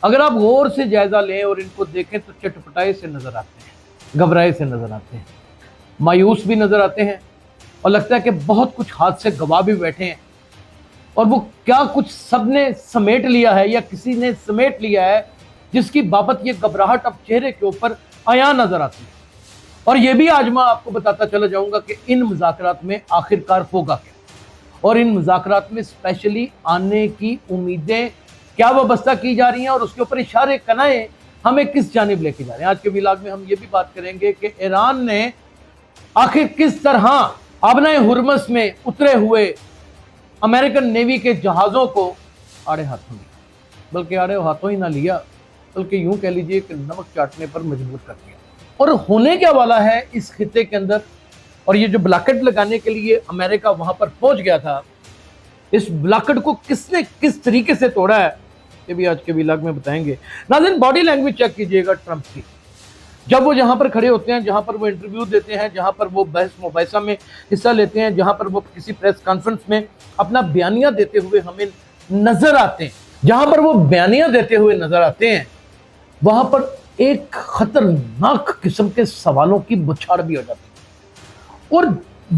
اگر آپ غور سے جائزہ لیں اور ان کو دیکھیں تو چٹپٹائے سے نظر آتے ہیں، گھبرائے سے نظر آتے ہیں، مایوس بھی نظر آتے ہیں، اور لگتا ہے کہ بہت کچھ ہاتھ سے گوا بھی بیٹھے ہیں، اور وہ کیا کچھ سب نے سمیٹ لیا ہے یا کسی نے سمیٹ لیا ہے جس کی بابت یہ گھبراہٹ اب چہرے کے اوپر عیاں نظر آتی ہے۔ اور یہ بھی آج میں آپ کو بتاتا چلا جاؤں گا کہ ان مذاکرات میں آخرکار ہوگا کیا، اور ان مذاکرات میں اسپیشلی آنے کی امیدیں کیا وابستہ کی جا رہی ہیں، اور اس کے اوپر اشارے کنائیں ہمیں کس جانب لے کے جا رہے ہیں۔ آج کے ولاگ میں ہم یہ بھی بات کریں گے کہ ایران نے آخر کس طرح آبنائے ہرمز میں اترے ہوئے امریکن نیوی کے جہازوں کو آڑے ہاتھوں لیا، بلکہ آڑے ہاتھوں ہی نہ لیا بلکہ یوں کہہ لیجئے کہ نمک چاٹنے پر مجبور کر دیا۔ اور ہونے کیا والا ہے اس خطے کے اندر، اور یہ جو بلاکٹ لگانے کے لیے امریکہ وہاں پر پہنچ گیا تھا، اس بلاکٹ کو کس نے کس طریقے سے توڑا ہے، یہ بھی آج کے ولاگ میں بتائیں گے۔ ناظرین باڈی لینگویج چیک کیجئے گا ٹرمپ کی، جب وہ جہاں پر کھڑے ہوتے ہیں، جہاں پر وہ انٹرویو دیتے ہیں، جہاں پر وہ بحث مباحثہ میں حصہ لیتے ہیں، جہاں پر وہ کسی پریس کانفرنس میں اپنا بیانیہ دیتے ہوئے ہمیں نظر آتے ہیں، جہاں پر وہ بیانیہ دیتے ہوئے نظر آتے ہیں، وہاں پر ایک خطرناک قسم کے سوالوں کی بچھاڑ بھی ہو جاتی ہے، اور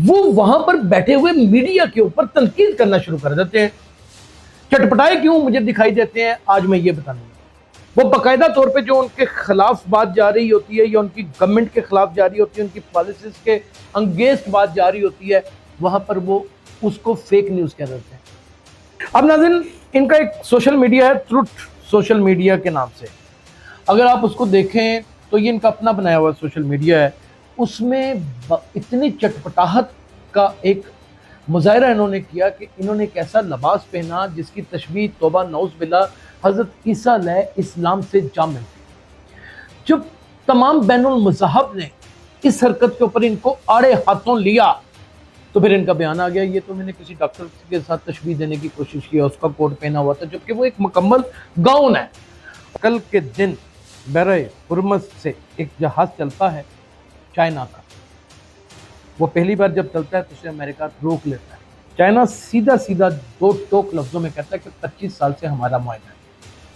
وہ وہاں پر بیٹھے ہوئے میڈیا کے اوپر تنقید کرنا شروع کر دیتے ہیں۔ چٹپٹائے کیوں مجھے دکھائی دیتے ہیں آج میں یہ بتاؤں گا۔ وہ باقاعدہ طور پہ جو ان کے خلاف بات جا رہی ہوتی ہے یا ان کی گورنمنٹ کے خلاف جاری ہوتی ہے، ان کی پالیسیز کے انگیسٹ بات جاری ہوتی ہے، وہاں پر وہ اس کو فیک نیوز کہہ دیتے ہیں۔ اب ناظرین ان کا ایک سوشل میڈیا ہے، ٹروتھ سوشل میڈیا کے نام سے، اگر آپ اس کو دیکھیں تو یہ ان کا اپنا بنایا ہوا سوشل میڈیا ہے، اس میں اتنی چٹپٹاہٹ کا ایک مظاہرہ انہوں نے کیا کہ انہوں نے ایک ایسا لباس پہنا جس کی تشبیہ توبہ نعوذ باللہ حضرت عیسیٰ علیہ السلام سے جا ملتی۔ جب تمام بین المذاہب نے اس حرکت کے اوپر ان کو آڑے ہاتھوں لیا تو پھر ان کا بیان آ گیا یہ تو میں نے کسی ڈاکٹر کے ساتھ تشبیہ دینے کی کوشش کی، اس کا کوٹ پہنا ہوا تھا، جبکہ وہ ایک مکمل گاؤن ہے۔ کل کے دن بحیرہ ہرمز سے ایک جہاز چلتا ہے چائنا کا، وہ پہلی بار جب چلتا ہے تو اسے امریکہ روک لیتا ہے۔ چائنا سیدھا سیدھا دو ٹوک لفظوں میں کہتا ہے کہ 25 سال سے ہمارا معاہدہ ہے،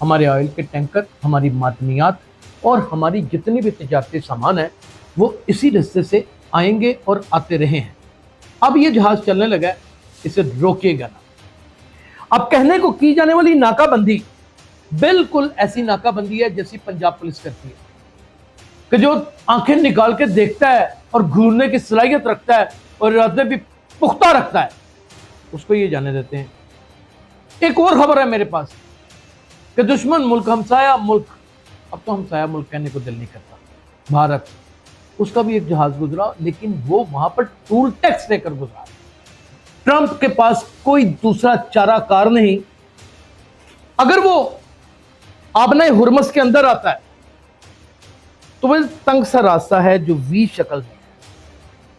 ہمارے آئل کے ٹینکر، ہماری معدنیات اور ہماری جتنی بھی تجارتی سامان ہے وہ اسی رستے سے آئیں گے اور آتے رہے ہیں۔ اب یہ جہاز چلنے لگا ہے، اسے روکیے گا نا۔ اب کہنے کو کی جانے والی ناکہ بندی بالکل ایسی ناکہ بندی ہے جیسی پنجاب پولیس کرتی ہے، کہ جو آنکھیں نکال کے دیکھتا ہے اور گھورنے کی صلاحیت رکھتا ہے اور ارادے بھی پختہ رکھتا ہے، اس کو یہ جانے دیتے ہیں۔ ایک اور خبر ہے میرے پاس کہ دشمن ملک، ہمسایہ ملک، اب تو ہمسایہ ملک کہنے کو دل نہیں کرتا، بھارت، اس کا بھی ایک جہاز گزرا، لیکن وہ وہاں پر ٹول ٹیکس لے کر گزرا۔ ٹرمپ کے پاس کوئی دوسرا چارہ کار نہیں، اگر وہ آبنائے ہرمز کے اندر آتا ہے تو وہ تنگ سا راستہ ہے جو وی شکل میں ہے،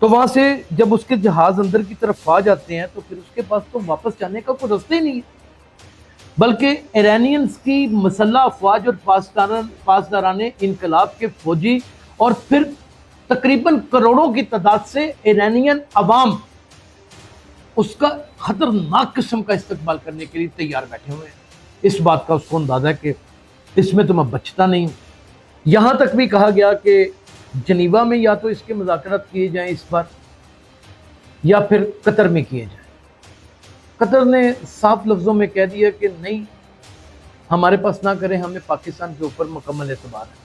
تو وہاں سے جب اس کے جہاز اندر کی طرف آ جاتے ہیں تو پھر اس کے پاس تو واپس جانے کا کوئی راستہ ہی نہیں ہے، بلکہ ایرانینز کی مسلح افواج اور پاسداران انقلاب کے فوجی اور پھر تقریباً کروڑوں کی تعداد سے ایرانین عوام اس کا خطرناک قسم کا استقبال کرنے کے لیے تیار بیٹھے ہوئے ہیں۔ اس بات کا اس کو اندازہ ہے کہ اس میں تو میں بچتا نہیں ہوں۔ یہاں تک بھی کہا گیا کہ جنیوا میں یا تو اس کے مذاکرات کیے جائیں اس بار، یا پھر قطر میں کیے جائیں۔ قطر نے صاف لفظوں میں کہہ دیا کہ نہیں، ہمارے پاس نہ کریں، ہمیں پاکستان کے اوپر مکمل اعتبار ہے۔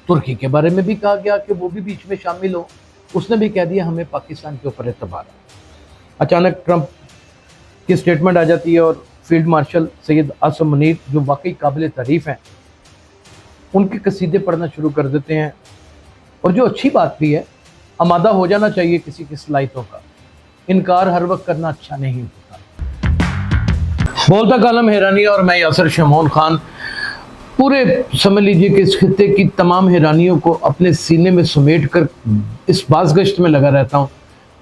ترکی کے بارے میں بھی کہا گیا کہ وہ بھی بیچ میں شامل ہو، اس نے بھی کہہ دیا ہمیں پاکستان کے اوپر اعتبار ہے۔ اچانک ٹرمپ کی سٹیٹمنٹ آ جاتی ہے اور فیلڈ مارشل سید عاصم منیر جو واقعی قابل تعریف ہیں، ان کے قصیدے پڑھنا شروع کر دیتے ہیں، اور جو اچھی بات بھی ہے، آمادہ ہو جانا چاہیے کسی کی صلاحیتوں کا، انکار ہر وقت کرنا اچھا نہیں ہوتا۔ بولتا کالم حیرانی اور میں یاسر شمعون خان پورے سمجھ لیجئے کہ اس خطے کی تمام حیرانیوں کو اپنے سینے میں سمیٹ کر اس باز گشت میں لگا رہتا ہوں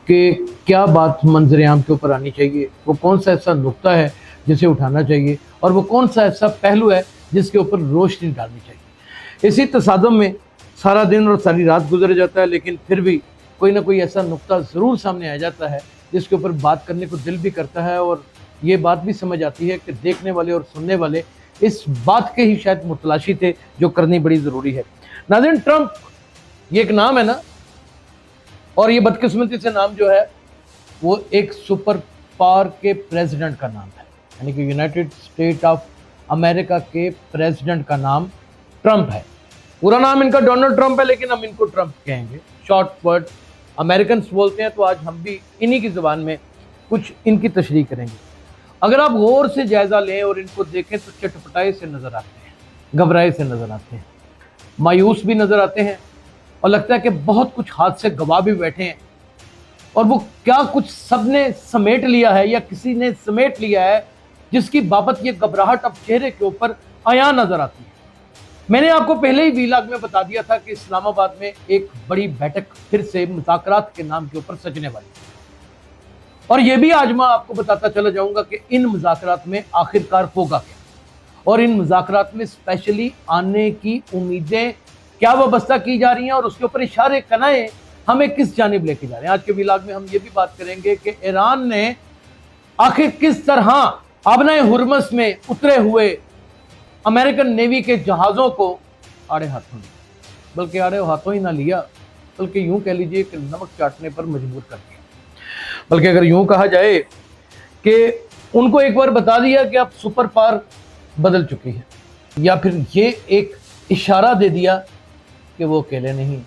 کہ کیا بات منظر عام کے اوپر آنی چاہیے، وہ کون سا ایسا نقطہ ہے جسے اٹھانا چاہیے، اور وہ کون سا ایسا پہلو ہے جس کے اوپر روشنی ڈالنی چاہیے۔ اسی تصادم میں سارا دن اور ساری رات گزر جاتا ہے، لیکن پھر بھی کوئی نہ کوئی ایسا نقطہ ضرور سامنے آ جاتا ہے جس کے اوپر بات کرنے کو دل بھی کرتا ہے، اور یہ بات بھی سمجھ آتی ہے کہ دیکھنے والے اور سننے والے इस बात के ही शायद मुतलाशी थे जो करनी बड़ी ज़रूरी है। नाज़रीन, ट्रंप ये एक नाम है ना, और ये बदकिस्मती से नाम जो है वो एक सुपर पावर के प्रेसिडेंट का नाम है, यानी कि यूनाइटेड स्टेट ऑफ अमेरिका के प्रेसिडेंट का नाम ट्रंप है। पूरा नाम इनका डोनाल्ड ट्रंप है, लेकिन हम इनको ट्रंप कहेंगे, शॉर्ट वर्ड अमेरिकन्स बोलते हैं। तो आज हम भी इन्हीं की ज़बान में कुछ इनकी तशरीह करेंगे। अगर आप गौर से जायज़ा लें और इनको देखें तो चटपटाए से नज़र आते हैं, घबराए से नज़र आते हैं, मायूस भी नज़र आते हैं, और लगता है कि बहुत कुछ हाथ से गवा भी बैठे हैं, और वो क्या कुछ सबने समेट लिया है या किसी ने समेट लिया है जिसकी बाबत ये घबराहट अब चेहरे के ऊपर आया नज़र आती है। मैंने आपको पहले ही वीलॉग में बता दिया था कि इस्लामाबाद में एक बड़ी बैठक फिर से मुज़ाकरात के नाम के ऊपर सजने वाली है, और ये भी आज मैं आपको बताता चला जाऊंगा कि इन मुज़ाकरात में आखिरकार होगा क्या, और इन मुज़ाकरात में स्पेशली आने की उम्मीदें क्या वाबस्ता की जा रही हैं, और उसके ऊपर इशारे कनाए हमें किस जानिब लेके जा रहे हैं। आज के व्लॉग में हम ये भी बात करेंगे कि ईरान ने आखिर किस तरह आबनाए हुर्मस में उतरे हुए अमेरिकन नेवी के जहाज़ों को आड़े हाथों लिया, बल्कि आड़े हाथों ही ना लिया, बल्कि यूं कह लीजिए कि नमक चाटने पर मजबूर कर दिया। बल्कि अगर यूं कहा जाए कि उनको एक बार बता दिया कि आप सुपर पावर बदल चुकी है, या फिर ये एक इशारा दे दिया कि वो अकेले नहीं।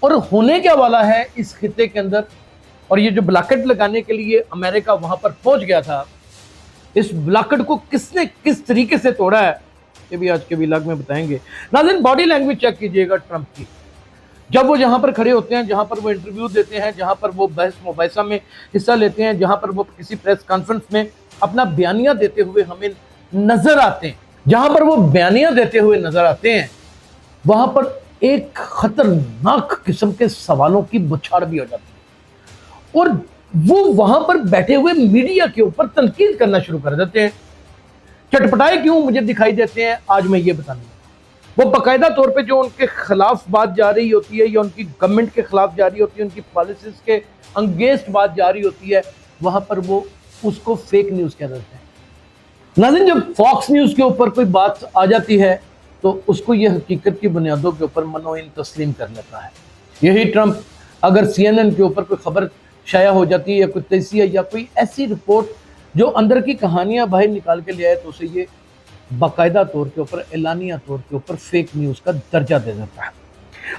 और होने क्या वाला है इस खित्ते के अंदर, और ये जो ब्लॉकेट लगाने के लिए अमेरिका वहां पर पहुंच गया था, इस ब्लॉकेट को किसने किस तरीके से तोड़ा है, ये भी आज के व्लॉग में बताएंगे। नाज़रीन, बॉडी लैंग्वेज चेक कीजिएगा ट्रंप की, जब वो जहां पर खड़े होते हैं, जहां पर वो इंटरव्यू देते हैं, जहां पर वो बहस मुबाहिसा में हिस्सा लेते हैं, जहां पर वो किसी प्रेस कॉन्फ्रेंस में अपना बयानिया देते हुए हमें नजर आते हैं, जहां पर वो बयानिया देते हुए नजर आते हैं, वहां पर एक खतरनाक किस्म के सवालों की बौछार भी हो जाती है, और वो वहां पर बैठे हुए मीडिया के ऊपर तनकीद करना शुरू कर देते हैं। चटपटाए क्यों मुझे दिखाई देते हैं, आज मैं ये बताऊंगा। वो बाकायदा तौर पे जो उनके खिलाफ बात जा रही होती है, या उनकी गवर्नमेंट के खिलाफ जा रही होती है, उनकी पॉलिसीज के अंगेंस्ट बात जा रही होती है, वहां पर वो उसको फेक न्यूज कह देते हैं। नाज़रीन, जब फॉक्स न्यूज के ऊपर कोई बात आ जाती है तो उसको ये हकीकत की बुनियादों के ऊपर मनोइन तस्लीम कर लेता है। यही ट्रंप अगर CNN के ऊपर कोई खबर शाया हो जाती है, या कोई तजिया या कोई ऐसी रिपोर्ट जो अंदर की कहानियां बाहर निकाल के ले आए, तो उसे ये बाकायदा तौर के ऊपर, एलानिया तौर के ऊपर फेक न्यूज़ का दर्जा दे देता है।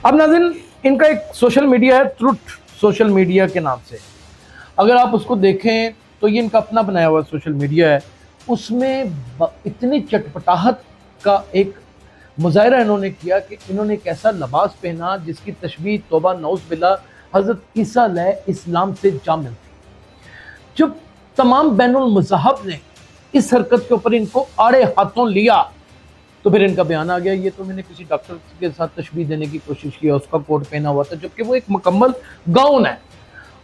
अब नाज़रीन, इनका एक सोशल मीडिया है, ट्रुथ सोशल मीडिया के नाम से। अगर आप उसको देखें तो ये इनका अपना बनाया हुआ सोशल मीडिया है। उसमें इतनी चटपटाहट का एक मुजाहरा इन्होंने किया कि इन्होंने एक ऐसा लिबास पहना जिसकी तशबीह तौबा नौज़ बिल्लाह हज़रत ईसा अलैहिस्सलाम से जा मिलती। जब तमाम बैनुल मज़ाहब ने इस हरकत के ऊपर इनको आड़े हाथों लिया, तो फिर इनका बयान आ गया, ये तो मैंने किसी डॉक्टर के साथ तशबीह देने की कोशिश की, उसका कोट पहना हुआ था, जबकि वो एक मुकम्मल गाउन है,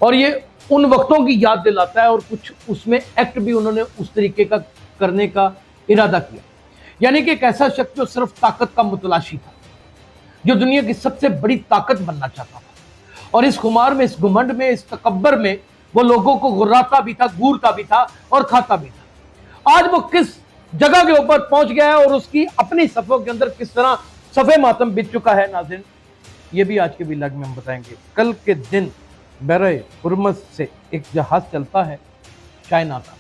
और ये उन वक्तों की याद दिलाता है, और कुछ उसमें एक्ट भी उन्होंने उस तरीके का करने का इरादा किया। यानी कि एक ऐसा शख्स जो सिर्फ ताकत का मुतलाशी था, जो दुनिया की सबसे बड़ी ताकत बनना चाहता था, और इस खुमार में, इस घुमंड में, इस तकब्बर में वो लोगों को गुर्राता भी था, घूरता भी था और खाता भी था। आज वो किस जगह के ऊपर पहुंच गया है, और उसकी अपनी सफ़ों के अंदर किस तरह सफ़े मातम बिछ चुका है। नाज़रीन, ये भी आज के व्लॉग में हम बताएंगे। कल के दिन बहरे हुर्मुज़ से एक जहाज़ चलता है चाइना का।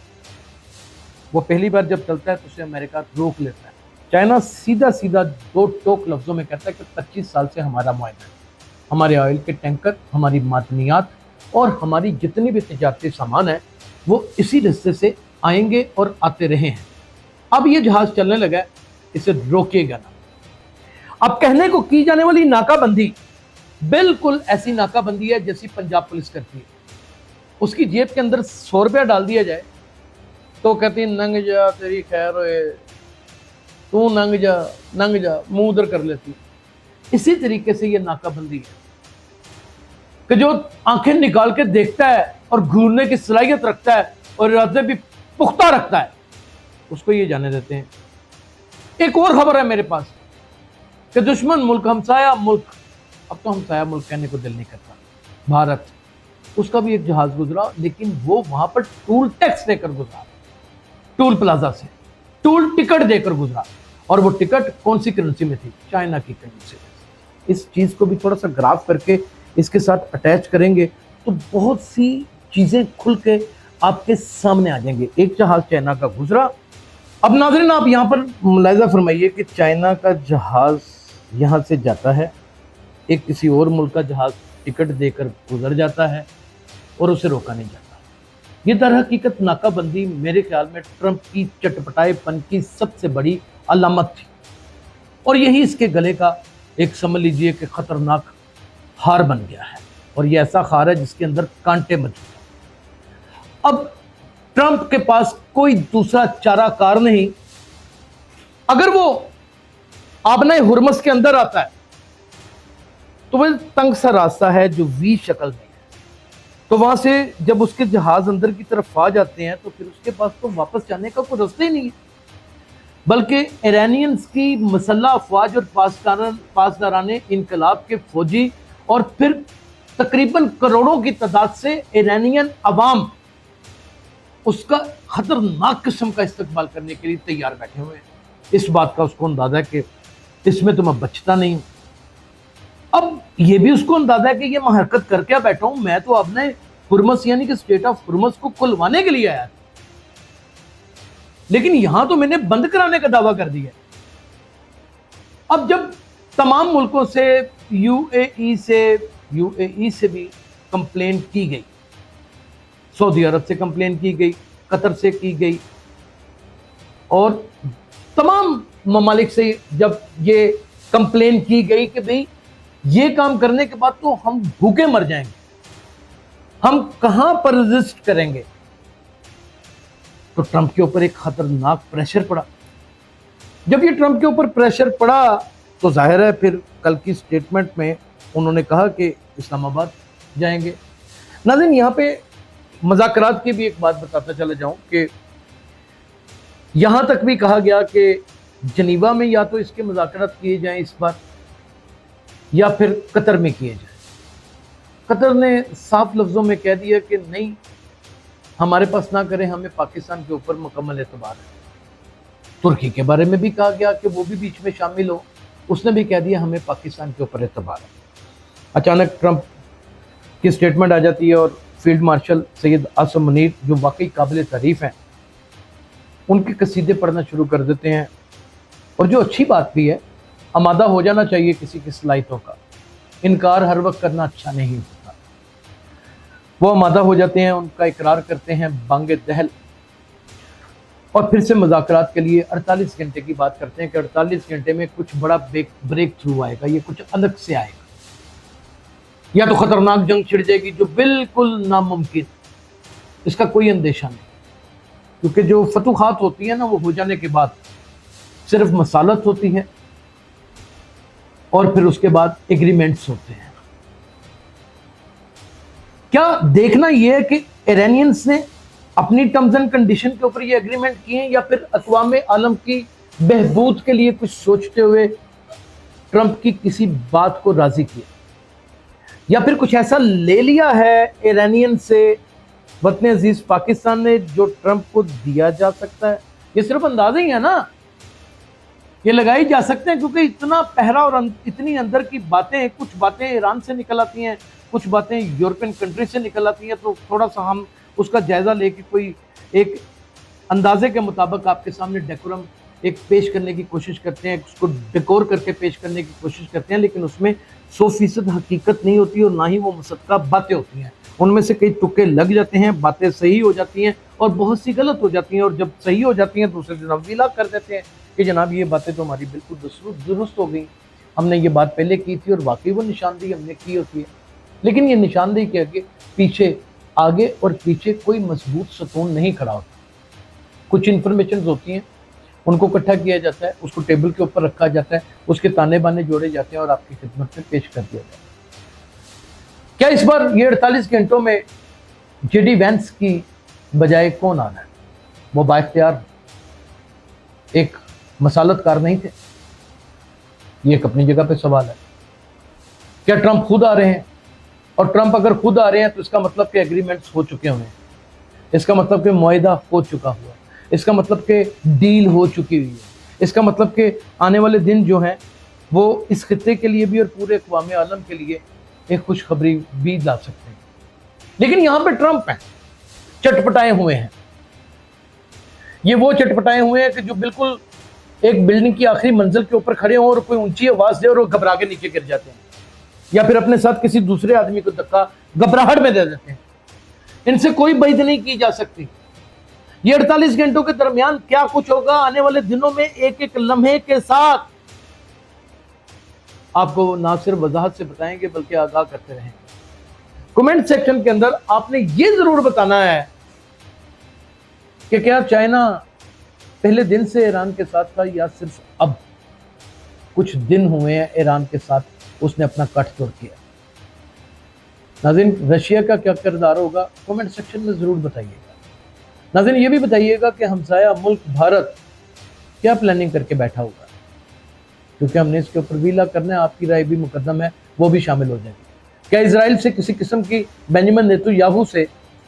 वो पहली बार जब चलता है तो उसे अमेरिका रोक लेता है। चाइना सीधा सीधा दो टोक लफ्ज़ों में कहता है कि 25 साल से हमारा मुआहदा है, हमारे ऑयल के टैंकर, हमारी मादनियात और हमारी जितनी भी तजारती सामान है वो इसी रास्ते से आएंगे और आते रहे हैं। अब ये जहाज़ चलने लगा है, इसे रोकिएगा ना। अब कहने को की जाने वाली नाकाबंदी बिल्कुल ऐसी नाकाबंदी है जैसी पंजाब पुलिस करती है। उसकी जेब के अंदर 100 रुपया डाल दिया जाए तो कहती है नंग जा तेरी खैर होए, तू नंग जा, मुंह उधर कर लेती। इसी तरीके से ये नाकाबंदी है कि जो आंखें निकाल के देखता है और घूरने की सलाहियत रखता है और इरादे भी पुख्ता रखता है, उसको ये जाने देते हैं। एक और खबर है मेरे पास कि दुश्मन मुल्क, हमसाया मुल्क, अब तो हमसाया मुल्क कहने को दिल नहीं करता, भारत, उसका भी एक जहाज गुजरा, लेकिन वो वहां पर टूल टैक्स लेकर गुजरा, टूल प्लाजा से। टूल टिकट देकर गुजरा, और वो टिकट कौन सी करेंसी में थी? चाइना की करेंसी में। इस चीज को भी थोड़ा सा ग्राफ करके इसके साथ अटैच करेंगे तो बहुत सी चीजें खुल के आपके सामने आ जाएंगे। एक जहाज चाइना का गुजरा। अब नाज़रीन आप यहाँ पर मुलाहिजा फरमाइए कि चाइना का जहाज यहाँ से जाता है, एक किसी और मुल्क का जहाज टिकट देकर गुजर जाता है और उसे रोका नहीं जाता। ये दर हकीकत नाकाबंदी मेरे ख्याल में ट्रंप की चटपटाएपन की सबसे बड़ी अलामत थी, और यही इसके गले का एक समझ लीजिए कि खतरनाक हार बन गया है, और ये ऐसा हार है जिसके अंदर कांटे मौजूद हैं। अब ट्रंप के पास कोई दूसरा चाराकार नहीं। अगर वो आबना हुर्मस के अंदर आता है तो वह तंग सा रास्ता है जो वी शक्ल में है, तो वहां से जब उसके जहाज अंदर की तरफ आ जाते हैं तो फिर उसके पास तो वापस जाने का कोई रास्ता ही नहीं है, बल्कि ईरानियंस की मसल्ला अफवाज और पासदाराने इनकलाब के फौजी और फिर तकरीबन करोड़ों की तादाद से ईरानियन अवाम उसका खतरनाक किस्म का इस्तेमाल करने के लिए तैयार बैठे हुए हैं। इस बात का उसको अंदाजा है कि इसमें तो मैं बचता नहीं हूं। अब ये भी उसको अंदाजा है कि ये मैं हरकत कर क्या बैठा हूं, मैं तो अपने हुर्मस यानी कि स्टेट ऑफ हुर्मस को खुलवाने के लिए आया था, लेकिन यहां तो मैंने बंद कराने का दावा कर दिया। अब जब तमाम मुल्कों से यूएई से भी कंप्लेंट की गई, सऊदी अरब से कंप्लेन की गई, कतर से की गई, और तमाम ममालिक से जब ये कंप्लेन की गई कि भाई ये काम करने के बाद तो हम भूखे मर जाएंगे, हम कहां पर रेजिस्ट करेंगे, तो ट्रंप के ऊपर एक खतरनाक प्रेशर पड़ा। जब ये ट्रंप के ऊपर प्रेशर पड़ा तो जाहिर है फिर कल की स्टेटमेंट में उन्होंने कहा कि इस्लामाबाद जाएंगे। नाज़रीन यहाँ पे मुज़ाकरात की भी एक बात बताता चला जाऊं कि यहां तक भी कहा गया कि जनीवा में या तो इसके मुज़ाकरात किए जाएं इस बार, या फिर कतर में किए जाएं। कतर ने साफ लफ्ज़ों में कह दिया कि नहीं, हमारे पास ना करें, हमें पाकिस्तान के ऊपर मुकम्मल एतबार है। तुर्की के बारे में भी कहा गया कि वो भी बीच में शामिल हो, उसने भी कह दिया हमें पाकिस्तान के ऊपर एतबार है। अचानक ट्रंप की स्टेटमेंट आ जाती है और फील्ड मार्शल सैयद आसिम मुनीर जो वाकई काबिल तारीफ़ हैं, उनके कसीदे पढ़ना शुरू कर देते हैं। और जो अच्छी बात भी है, आमादा हो जाना चाहिए किसी की सलाहियतों का, इनकार हर वक्त करना अच्छा नहीं होता। वो आमादा हो जाते हैं, उनका इकरार करते हैं बांगे दहल, और फिर से मुज़ाकरात के लिए 48 घंटे की बात करते हैं कि 48 घंटे में कुछ बड़ा ब्रेक थ्रू आएगा, ये कुछ अलग से आएगा, या तो खतरनाक जंग छिड़ जाएगी जो बिल्कुल नामुमकिन, इसका कोई अंदेशा नहीं, क्योंकि जो फतूहात होती है ना वो हो जाने के बाद सिर्फ मसालत होती है और फिर उसके बाद एग्रीमेंट्स होते हैं। क्या देखना यह है कि ईरानियंस ने अपनी टर्म्स एंड कंडीशन के ऊपर ये एग्रीमेंट किए हैं, या फिर अक़वाम आलम की बहबूद के लिए कुछ सोचते हुए ट्रंप की किसी बात को राजी किया, या फिर कुछ ऐसा ले लिया है ईरानियन से वतन अजीज पाकिस्तान ने जो ट्रंप को दिया जा सकता है। ये सिर्फ अंदाजे ही है ना, ये लगाई जा सकते हैं, क्योंकि इतना पहरा और इतनी अंदर की बातें, कुछ बातें ईरान से निकल आती हैं, कुछ बातें यूरोपियन कंट्री से निकल आती हैं, तो थोड़ा सा हम उसका जायजा लेके कोई एक अंदाजे के मुताबिक आपके सामने डेकोरम एक पेश करने की कोशिश करते हैं, उसको डेकोर करके पेश करने की कोशिश करते हैं, लेकिन उसमें 100% हकीकत नहीं होती और ना ही वो मुसद्दक़ा बातें होती हैं। उनमें से कई तुक्के लग जाते हैं, बातें सही हो जाती हैं और बहुत सी गलत हो जाती हैं, और जब सही हो जाती हैं दूसरे दिन अवीला कर देते हैं कि जनाब ये बातें तो हमारी बिल्कुल दुरुस्त हो गई, हमने ये बात पहले की थी और वाकई वो निशानदेही हमने की होती है, लेकिन ये निशानदेही के आगे पीछे, आगे और पीछे कोई मजबूत सतून नहीं खड़ा होता। कुछ इन्फॉर्मेशन होती हैं, उनको इकट्ठा किया जाता है, उसको टेबल के ऊपर रखा जाता है, उसके ताने बाने जोड़े जाते हैं और आपकी खिदमत में पेश कर दिया जाता है। क्या इस बार ये 48 घंटों में जेडी वैंस की बजाय कौन आ रहा है? वो बाइख्तियार एक मसालतकार नहीं थे? ये एक अपनी जगह पे सवाल है। क्या ट्रंप खुद आ रहे हैं? और ट्रंप अगर खुद आ रहे हैं तो इसका मतलब कि एग्रीमेंट्स हो चुके हुए हैं, इसका मतलब कि मुआहिदा हो चुका हुआ है। اس کا مطلب کہ ڈیل ہو چکی ہوئی ہے، اس کا مطلب کہ آنے والے دن جو ہیں وہ اس خطے کے لیے بھی اور پورے اقوام عالم کے لیے ایک خوشخبری بھی لا سکتے ہیں۔ لیکن یہاں پہ ٹرمپ ہیں، چٹپٹائے ہوئے ہیں، یہ وہ چٹپٹائے ہوئے ہیں کہ جو بالکل ایک بلڈنگ کی آخری منزل کے اوپر کھڑے ہوں اور کوئی اونچی آواز دے اور وہ گھبرا کے نیچے گر جاتے ہیں، یا پھر اپنے ساتھ کسی دوسرے آدمی کو دھکا گھبراہٹ میں دے دیتے ہیں۔ ان سے کوئی بعید نہیں کی جا سکتی۔ یہ 48 گھنٹوں کے درمیان کیا کچھ ہوگا آنے والے دنوں میں، ایک ایک لمحے کے ساتھ آپ کو نہ صرف وضاحت سے بتائیں گے بلکہ آگاہ کرتے رہیں گے۔ کمنٹ سیکشن کے اندر آپ نے یہ ضرور بتانا ہے کہ کیا چائنا پہلے دن سے ایران کے ساتھ تھا یا صرف اب کچھ دن ہوئے ہیں ایران کے ساتھ اس نے اپنا کٹ توڑ کیا۔ ناظرین، رشیا کا کیا کردار ہوگا کمنٹ سیکشن میں ضرور بتائیے گا۔ ناظرین، یہ بھی بتائیے گا کہ ہمسایہ ملک بھارت کیا پلاننگ کر کے بیٹھا ہوگا، کیونکہ ہم نے اس کے اوپر ویلا کرنا ہے، آپ کی رائے بھی مقدم ہے، وہ بھی شامل ہو جائے گی۔ کیا اسرائیل سے کسی قسم کی، بنیامین نیتو یاہو سے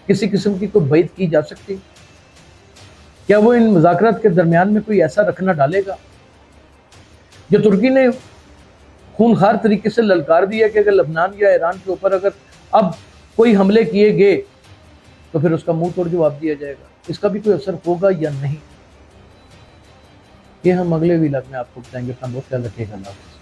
کسی قسم کی کوئی بعید کی جا سکتی؟ کیا وہ ان مذاکرات کے درمیان میں کوئی ایسا رکھنا ڈالے گا؟ جو ترکی نے خونخوار طریقے سے للکار دیا کہ اگر لبنان یا ایران کے اوپر اگر اب کوئی حملے کیے گئے تو پھر اس کا منہ توڑ جواب دیا جائے گا، اس کا بھی کوئی اثر ہوگا یا نہیں، یہ ہم اگلے ویلاگ میں آپ کو بتائیں گے۔ اپنا بہت خیال رکھیے گا۔ اللہ حافظ۔